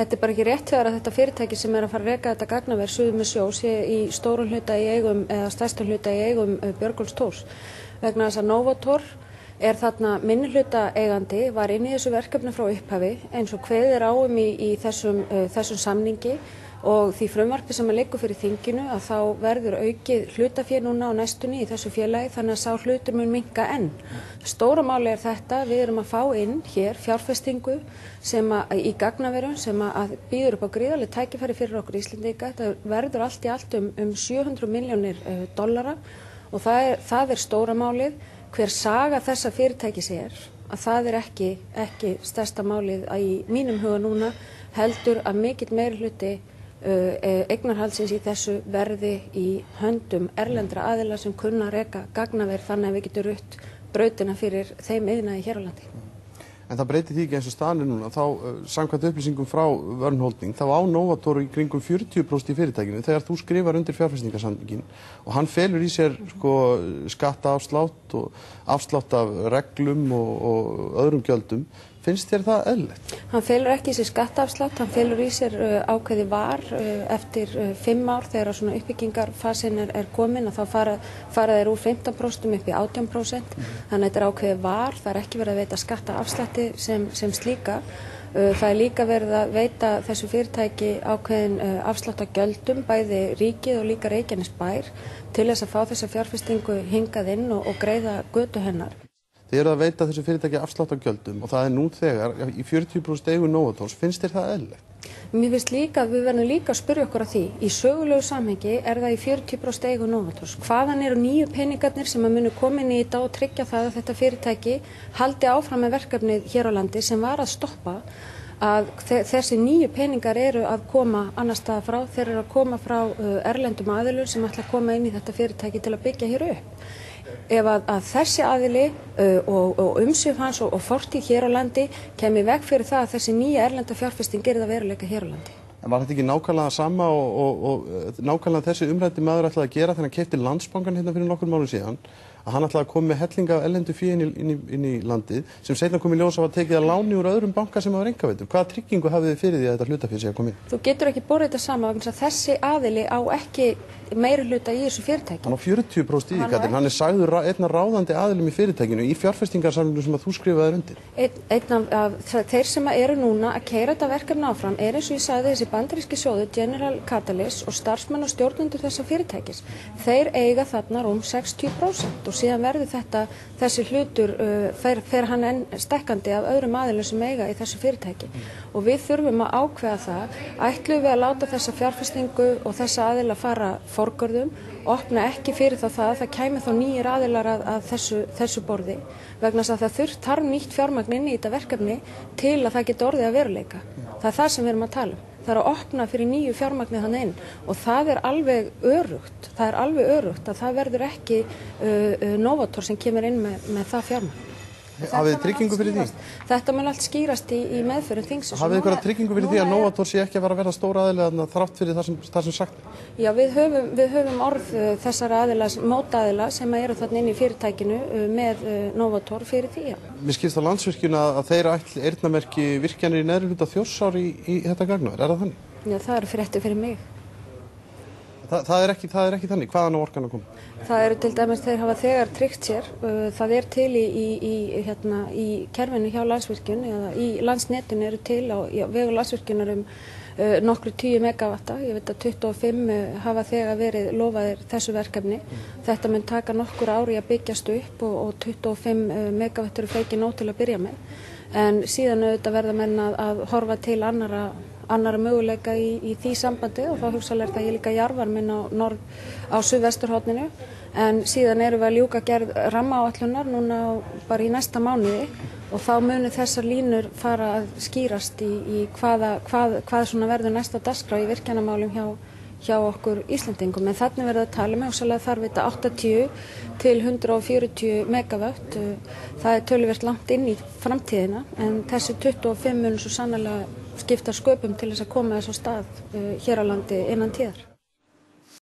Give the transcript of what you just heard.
Þetta bara ekki rétt þegar að þetta fyrirtæki sem að fara að reka þetta gagnaver suður með sjó sé í stórum hluta í eigum eða stærstum hluta í eigum Björgólfs Thors. Vegna þess að Novator þarna minnihluta eigandi, var inn í þessu verkefni frá upphafi eins og kveðið á í þessum samningi og því frumvarpi sem liggur fyrir þinginu að þá verður aukið hlutafé núna á næstunni í þessu félagi þannig að sá hlutur mun minnka enn. Stóra máli þetta, við erum að fá inn hér fjárfestingu í gagnaverum sem að býður upp á gríðarleg tækifæri fyrir okkur Íslendinga. Þetta verður allt í allt um $700 milljónir og það stóra málið. Hver saga þessa fyrirtækis að það ekki stærsta málið í mínum huga núna, heldur að mikill meirihluti eignarhaldsins í þessu verði í höndum erlendra aðila sem kunna að reka gagnaver þannig að við getum rutt brautina fyrir þeim iðnaði hér á landi. En það breytir því ekki eins og staðan núna, þá samkvæmt upplýsingum frá Verne Holding, þá á Novator í kringum 40% í fyrirtækinu þegar þú skrifar undir fjárfestingarsamninginn og hann felur í sér skattaafslátt og afslátt af reglum og öðrum gjöldum. Finnst þér það eðlilegt? Hann felur ekki í sér skattaafslátt, hann felur í sér ákveði var eftir 5 ár þegar svona uppbyggingarfasin komin að þá fara þeir úr 15% upp í 18%. Þannig að þetta ákveði var, það ekki verið að veita skattaafslætti sem slíka. Það líka verið að veita þessu fyrirtæki ákveðin afslátt af gjöldum, bæði ríkið og líka Reykjanesbær til þess að fá þessa fjárfestingu hingað inn og greiða götu hennar. Þið eru að veita þessu fyrirtæki afslátt af gjöldum og það nú þegar í 40% eigu Novators. Finnst þér það eðlilegt? Mér finnst líka að við verðum líka að spyrja okkur að því. Í sögulegu samhengi það í 40% eigu Novators. Hvaðan eru nýju peningarnir sem að munu komin í þetta og tryggja það að þetta fyrirtæki haldi áfram með verkefnið hér á landi sem var að stoppa að þessi nýju peningar eru að koma annars staðar frá. Þeir eru að koma frá erlendum aðilum sem ætla að koma inn í þetta fyrirtæki til að byggja hér upp. Ef að þessi aðili og umsvif hans og fortíð hér á landi kemur í veg fyrir það að þessi nýja erlenda fjárfesting gerir það veruleika hér á landi. En var þetta ekki nákvæmlega sama og nákvæmlega þessi umræddi maður ætlaði að gera þegar hann keypti Landsbankann hérna fyrir nokkur mánuðum síðan? Að hann ætlaði að koma með hellinga af erlendu fé inn í landið sem seinna kom í ljós að tekið að láni úr öðrum banka sem hafa renkaveitum. Hvaða tryggingu hafið þið fyrir því að þetta hlutafé sé að koma inn? Þú getur ekki borið þetta saman vegna að þessi aðili á ekki meiri hluta í þessu fyrirtæki. Hann á 40% í því, hann sagður einn af ráðandi aðilum í fyrirtækinu í fjárfestingarsamningnum sem að þú skrifaðir undir. Einn af þeir sem eru núna að keyra þetta verkefni áfram eins og ég sagði þessi bandaríski sjóður General Catalyst og starfsmenn og stjórnendur þessa fyrirtækis. Þeir eiga þarna rúm 60% og síðan verður þessi hlutur fer hann enn stekkandi af öðrum aðilum sem eiga í þessu fyrirtæki. Og við þurfum að ákveða það, ætlum við að láta þessa fjárfestingu og þessa aðila fara forgörðum, opna ekki fyrir það að það kæmi þá nýjir aðilar að þessu borði vegna þess að það þarf nýtt fjármagn inn í þetta verkefni til að það geti orðið að veruleika. Það það sem við erum að tala um. Það að opna fyrir nýju fjármagni þannig inn og það alveg öruggt. Það alveg öruggt að það verður ekki Novator sem kemur inn með það fjármagn. Hafið þið tryggingu fyrir því? Þetta mun allt skýrast í meðförum þingsins. Hafið þið einhverja tryggingu fyrir því að Novator sé ekki að vera stóra aðila þrátt fyrir það sem sagt? Já, við höfum orð þessara mótaðila sem eru þarna inn í fyrirtækinu með Novator fyrir því. Mér skilst á Landsvirkjun að þeir ætli eyrnamerki virkjanir í neðri hluta Þjórsár í þetta gagnaver. Það þannig? Já, það eru fréttir fyrir mig. Það er ekki þannig. Hvaðan á orkan að koma? Það eru til dæmis þeir hafa þegar tryggt sér. Það til í kerfinu hjá Landsvirkjun eða í landsnetinu eru til á vegu Landsvirkjunar nokkru 10 megavatta. Ég veit að 25 hafa þegar verið lofaðir þessu verkefni. Þetta mun taka nokkur ári að byggjast upp og 25 megavatt eru fleikið nóg til að byrja með. En síðan auðvitað verða menn að horfa til annara möguleika í því sambandi og þá hugsalega það líka jarðvarminn á suðvesturhorninu en síðan erum við að ljúka gerð rammaáætlunar núna bara í næsta mánuði og þá munu þessar línur fara að skýrast í hvað svona verður næsta dagskrá í virkjanamálum hjá okkur Íslendingum en þannig verður að tala með hugsalega þarf þetta 80 til 140 megavatt það töluvert langt inn í framtíðina en þessi 25 munu svo sannarlega skipta sköpum til þess að koma þess á stað hér á landi innan tíðar.